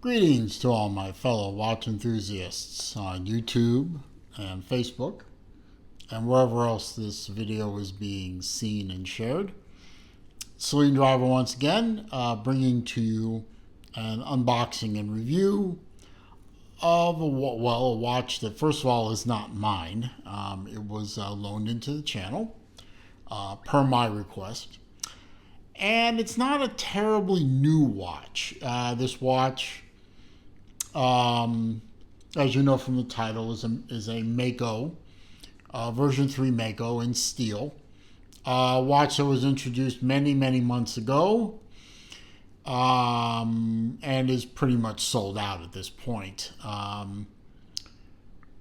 Greetings to all my fellow watch enthusiasts on YouTube and Facebook and wherever else this video is being seen and shared. Celine Driver once again, bringing to you an unboxing and review of a watch that, first of all, is not mine. It was loaned into the channel per my request. And it's not a terribly new watch. This watch, as you know from the title, is a Mako, version 3 Mako in steel. Watch that was introduced many months ago, and is pretty much sold out at this point.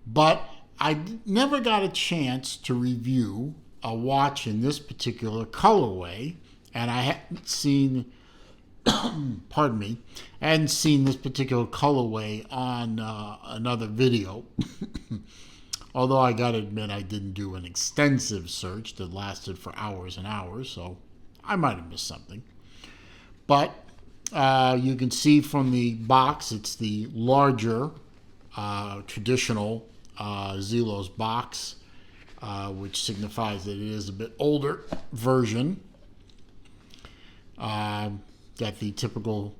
But I never got a chance to review a watch in this particular colorway, and I hadn't seen, pardon me, I hadn't seen this particular colorway on another video. Although I gotta admit, I didn't do an extensive search that lasted for hours and hours, so I might have missed something. But you can see from the box, it's the larger traditional Zelos box, which signifies that it is a bit older version. Got the typical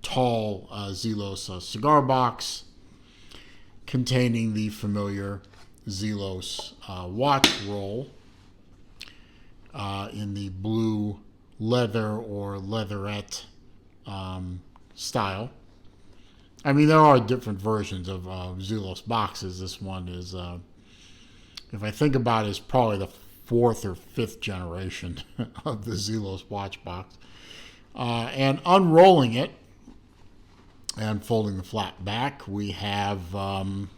tall Zelos cigar box containing the familiar Zelos watch roll in the blue leather or leatherette style. I mean, there are different versions of Zelos boxes. This one is, if I think about it, is probably the fourth or fifth generation of the Zelos watch box. And unrolling it and folding the flap back, we have the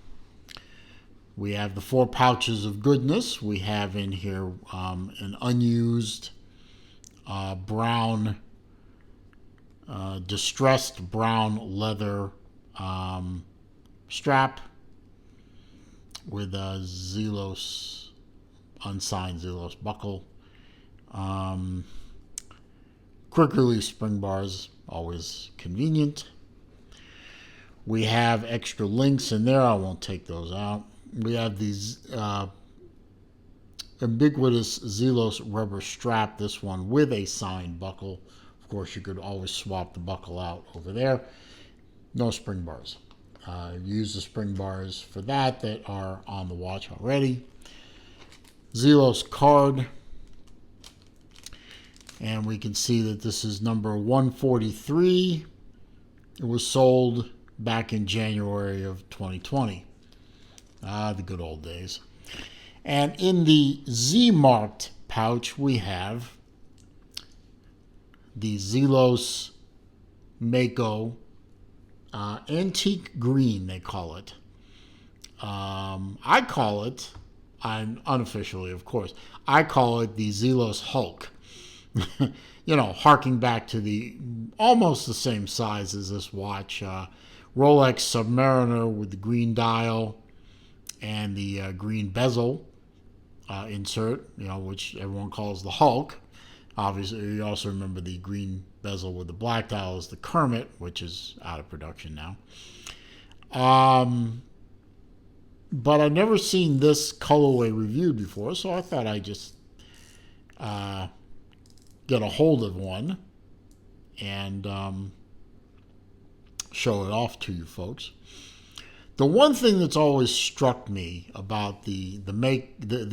4 pouches of goodness. We have in here an unused brown, distressed brown leather strap with a Zelos, unsigned Zelos buckle. Quick release spring bars, always convenient. We have extra links in there. I won't take those out. We have these ubiquitous Zelos rubber strap, this one with a signed buckle. Of course, you could always swap the buckle out over there. No spring bars. Use the spring bars for that are on the watch already. Zelos card. And we can see that this is number 143. It was sold back in January of 2020. The good old days. And in the Z-marked pouch, we have the Zelos Mako antique green, they call it. I call it, I'm unofficially, of course, I call it the Zelos Hulk. You know, harking back to the almost the same size as this watch. Rolex Submariner with the green dial and the green bezel insert, you know, which everyone calls the Hulk. Obviously, you also remember the green bezel with the black dial is the Kermit, which is out of production now. But I've never seen this colorway reviewed before, so I thought I'd just get a hold of one and show it off to you folks. The one thing that's always struck me about the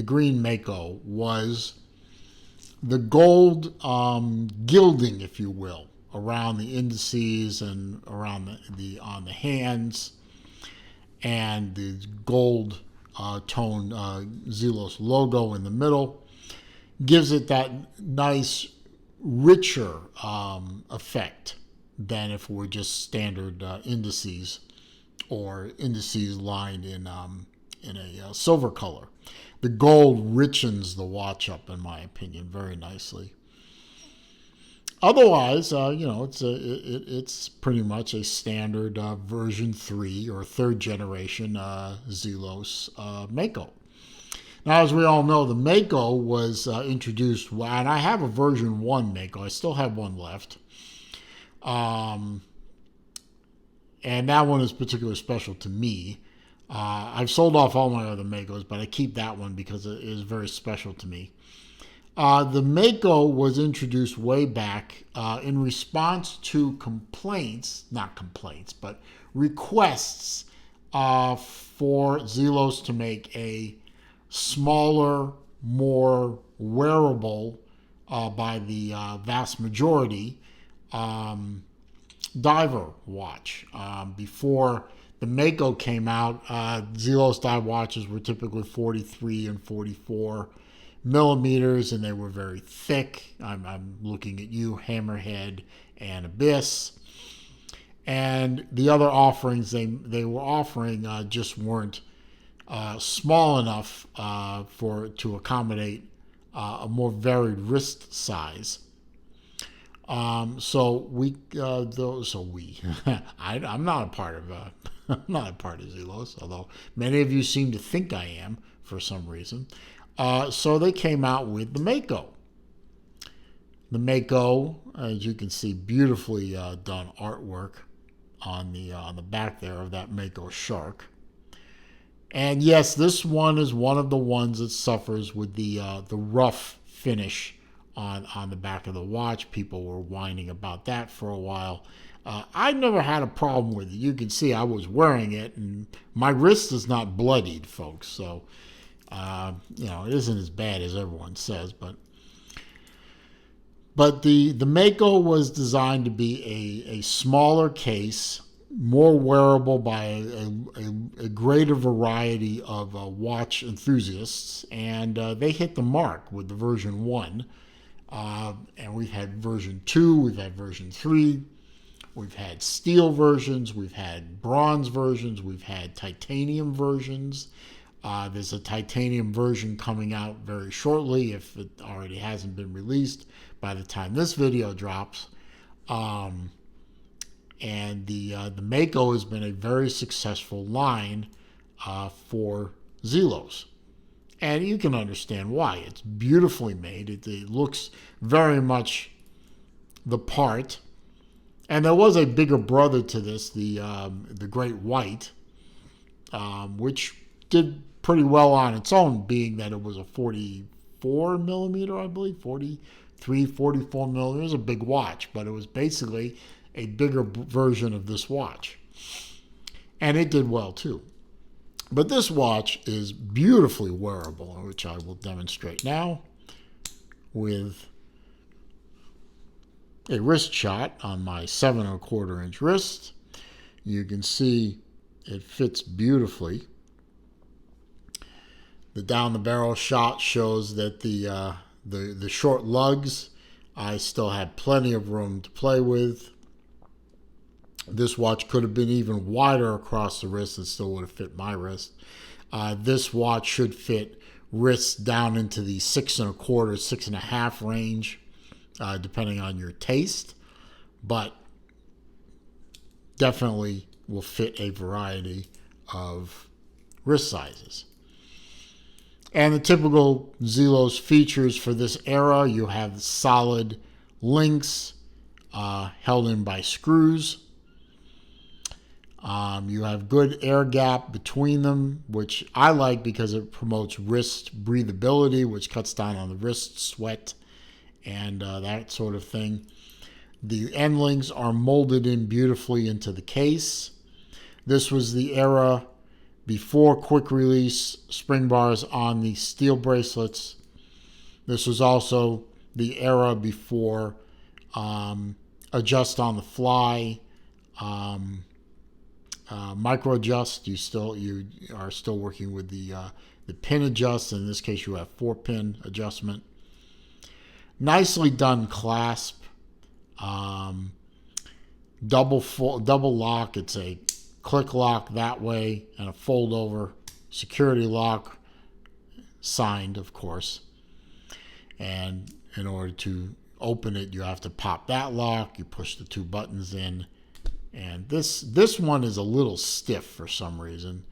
green Mako was the gold gilding, if you will, around the indices and around on the hands, and the gold tone Zelos logo in the middle gives it that nice, richer effect than if it were just standard indices or indices lined in a silver color. The gold richens the watch up, in my opinion, very nicely. Otherwise, you know, it's pretty much a standard version 3 or 3rd generation Zelos Mako. Now, as we all know, the Mako was introduced, and I have a version 1 Mako. I still have one left. And that one is particularly special to me. I've sold off all my other Makos, but I keep that one because it is very special to me. The Mako was introduced way back in response to not complaints, but requests for Zelos to make a smaller, more wearable, by the vast majority, diver watch. Before the Mako came out, Zelos dive watches were typically 43 and 44 millimeters, and they were very thick. I'm looking at you, Hammerhead and Abyss. And the other offerings they were offering just weren't small enough to accommodate a more varied wrist size. I'm not a part of I'm not a part of Zelos, although many of you seem to think I am for some reason. So they came out with the Mako. The Mako, as you can see, beautifully done artwork on the back there of that Mako shark. And yes, this one is one of the ones that suffers with the rough finish on the back of the watch. People were whining about that for a while. I never had a problem with it. You can see I was wearing it, and my wrist is not bloodied, folks. So, it isn't as bad as everyone says. But the Mako was designed to be a smaller case, more wearable by a greater variety of watch enthusiasts, and they hit the mark with the version 1. And we've had version 2, we've had version 3, we've had steel versions, we've had bronze versions, we've had titanium versions. There's a titanium version coming out very shortly, if it already hasn't been released by the time this video drops. And the Mako has been a very successful line for Zelos. And you can understand why. It's beautifully made. It looks very much the part. And there was a bigger brother to this, the Great White, which did pretty well on its own, being that it was a 44 millimeter, I believe, 43, 44 millimeters, a big watch, but it was basically a bigger version of this watch. And it did well too. But this watch is beautifully wearable, which I will demonstrate now with a wrist shot on my 7 1/4 inch wrist. You can see it fits beautifully. The down the barrel shot shows that the short lugs, I still had plenty of room to play with. This watch could have been even wider across the wrist and still would have fit my wrist. This watch should fit wrists down into the 6 1/4, 6.5 range, depending on your taste, but definitely will fit a variety of wrist sizes. And the typical Zelos features for this era, you have solid links held in by screws. You have good air gap between them, which I like because it promotes wrist breathability, which cuts down on the wrist sweat and that sort of thing. The end links are molded in beautifully into the case. This was the era before quick release spring bars on the steel bracelets. This was also the era before adjust on the fly, micro adjust. You are still working with the pin adjust. In this case, you have 4-pin adjustment. Nicely done clasp. Double lock. It's a click lock that way and a fold over security lock, signed, of course. And in order to open it, you have to pop that lock. You push the 2 buttons in. And this one is a little stiff for some reason.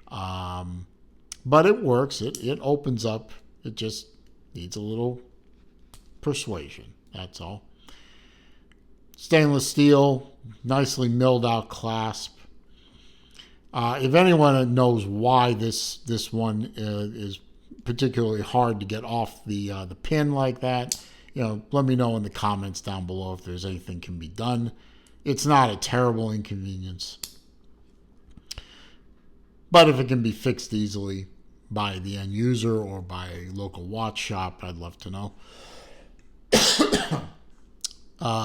But it works. It opens up. It just needs a little persuasion. That's all. Stainless steel, nicely milled out clasp. If anyone knows why this one is particularly hard to get off the pin like that, let me know in the comments down below if there's anything can be done. It's not a terrible inconvenience, but if it can be fixed easily by the end user or by a local watch shop, I'd love to know.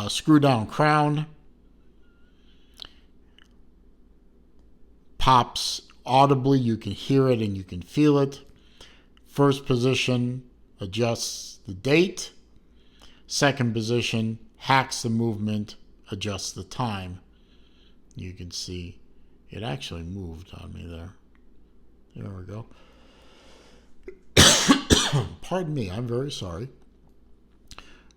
Screw down crown. Pops audibly. You can hear it and you can feel it. First position adjusts the date. Second position hacks the movement, adjusts the time. You can see it actually moved on me there. There we go. Pardon me, I'm very sorry.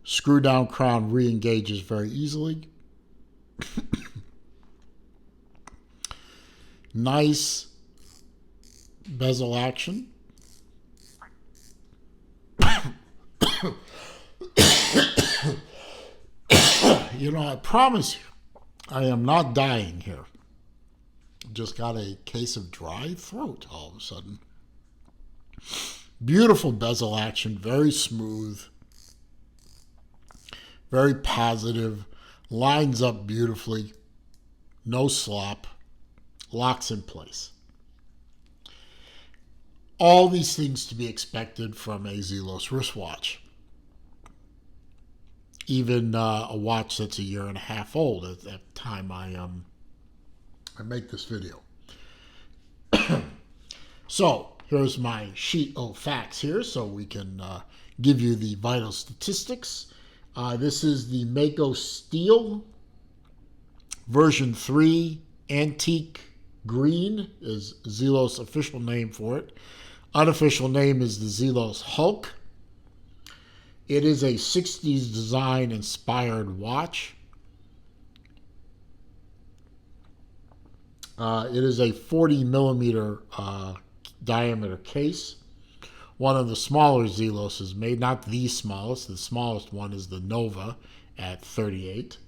Screw down crown re-engages very easily. Nice bezel action. I promise you, I am not dying here. Just got a case of dry throat all of a sudden. Beautiful bezel action, very smooth, very positive, lines up beautifully, no slop, locks in place. All these things to be expected from a Zelos wristwatch. Even a watch that's a year and a half old at the time I make this video. So here's my sheet of facts here so we can give you the vital statistics. This is the Mako Steel version 3 Antique Green is Zelos' official name for it. Unofficial name is the Zelos Hulk. It is a 60s design inspired watch. It is a 40 millimeter diameter case. One of the smaller Zelos is made, not the smallest. The smallest one is the Nova at 38.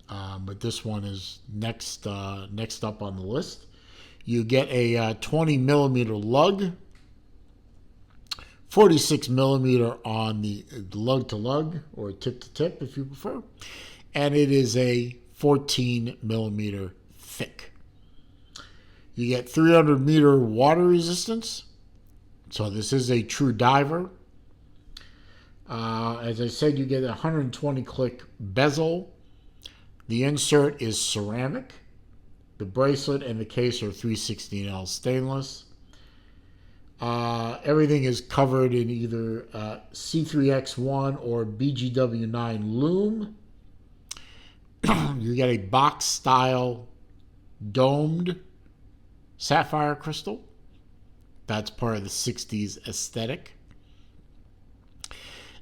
But this one is next up on the list. You get a 20 millimeter lug, 46 millimeter on the lug to lug or tip to tip if you prefer, and it is a 14 millimeter thick. You get 300 meter water resistance, so this is a true diver. As I said, you get a 120 click bezel. The insert is ceramic. The bracelet and the case are 316L stainless. Everything is covered in either C3X1 or BGW9 loom. You get a box style domed sapphire crystal. That's part of the 60s aesthetic.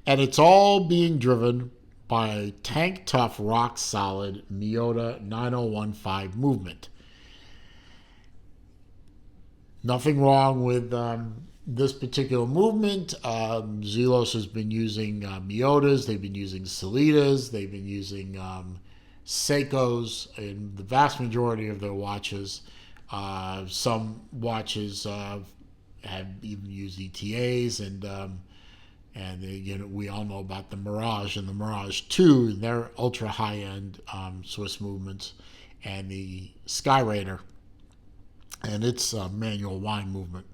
And it's all being driven by a tank tough, rock solid Miyota 9015 movement. Nothing wrong with this particular movement. Zelos has been using Miyotas, they've been using Solitas, they've been using Seikos in the vast majority of their watches. Some watches have even used ETAs, and we all know about the Mirage and the Mirage 2, their ultra high-end Swiss movements, and the Skyraider and its manual wind movement.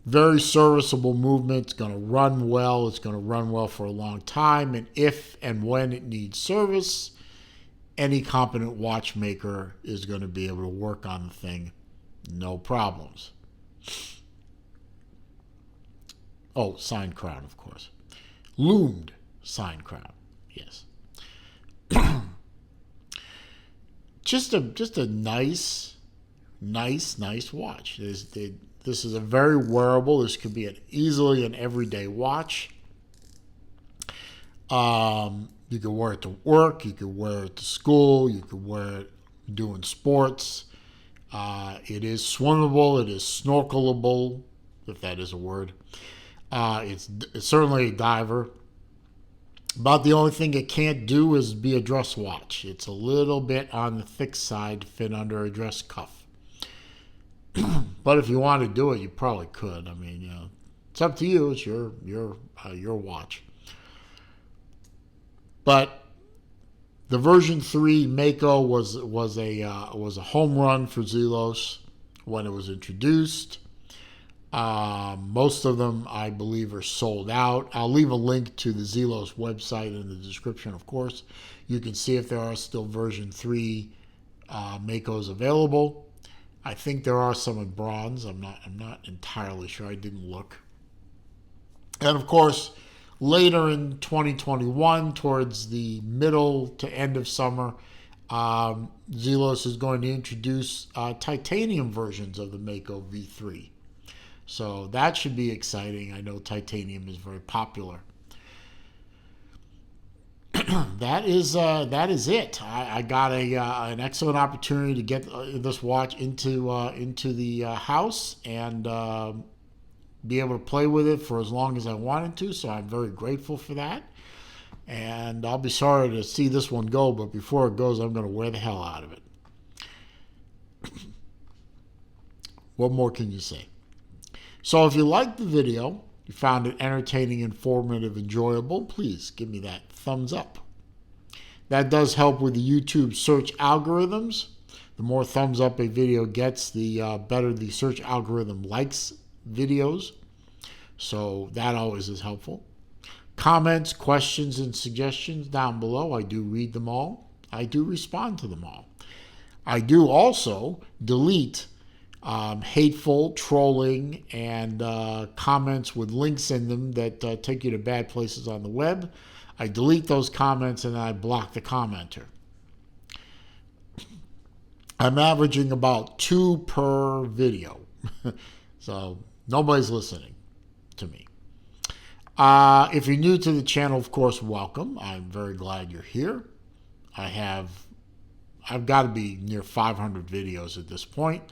Very serviceable movement. It's going to run well. It's going to run well for a long time. And if and when it needs service, any competent watchmaker is going to be able to work on the thing. No problems. Oh, signed crown, of course. Loomed signed crown. Yes. Just a nice watch. This is a very wearable. This could be easily an everyday watch. You could wear it to work. You could wear it to school. You could wear it doing sports. It is swimmable. It is snorkelable, if that is a word. It's certainly a diver. About the only thing it can't do is be a dress watch. It's a little bit on the thick side to fit under a dress cuff. But if you want to do it, you probably could. I mean, it's up to you. It's your watch. But the version 3 Mako was a home run for Zelos when it was introduced. Most of them, I believe, are sold out. I'll leave a link to the Zelos website in the description, of course. You can see if there are still version 3 Makos available. I think there are some in bronze. I'm not entirely sure. I didn't look. And of course, later in 2021, towards the middle to end of summer, Zelos is going to introduce titanium versions of the Mako V3. So that should be exciting. I know titanium is very popular. That is it. I got an excellent opportunity to get this watch into the house and be able to play with it for as long as I wanted to. So I'm very grateful for that. And I'll be sorry to see this one go, but before it goes, I'm going to wear the hell out of it. What more can you say? So if you liked the video, you found it entertaining, informative, enjoyable, please give me that thumbs up. That does help with the YouTube search algorithms. The more thumbs up a video gets, the better the search algorithm likes videos. So that always is helpful. Comments, questions, and suggestions down below. I do read them all. I do respond to them all. I do also delete hateful, trolling, and comments with links in them that take you to bad places on the web. I delete those comments and I block the commenter. I'm averaging about 2 per video. So nobody's listening to me. If you're new to the channel, of course, welcome. I'm very glad you're here. I've got to be near 500 videos at this point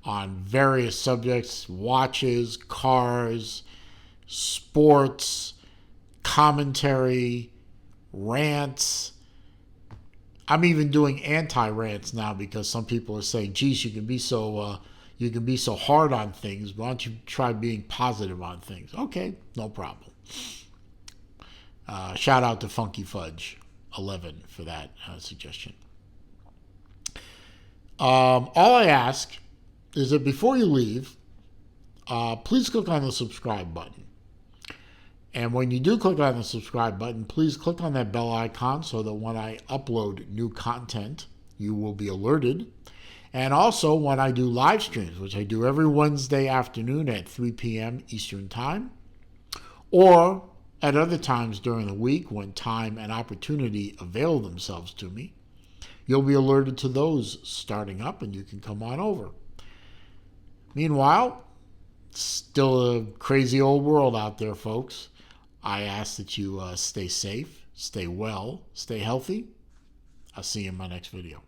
on various subjects: watches, cars, sports, commentary, rants. I'm even doing anti-rants now because some people are saying, geez, you can be so hard on things. Why don't you try being positive on things? Okay, no problem. Shout out to Funky Fudge 11 for that suggestion. All I ask is that before you leave, please click on the subscribe button. And when you do click on the subscribe button, please click on that bell icon so that when I upload new content, you will be alerted. And also when I do live streams, which I do every Wednesday afternoon at 3 p.m. Eastern Time, or at other times during the week when time and opportunity avail themselves to me, you'll be alerted to those starting up and you can come on over. Meanwhile, still a crazy old world out there, folks. I ask that you stay safe, stay well, stay healthy. I'll see you in my next video.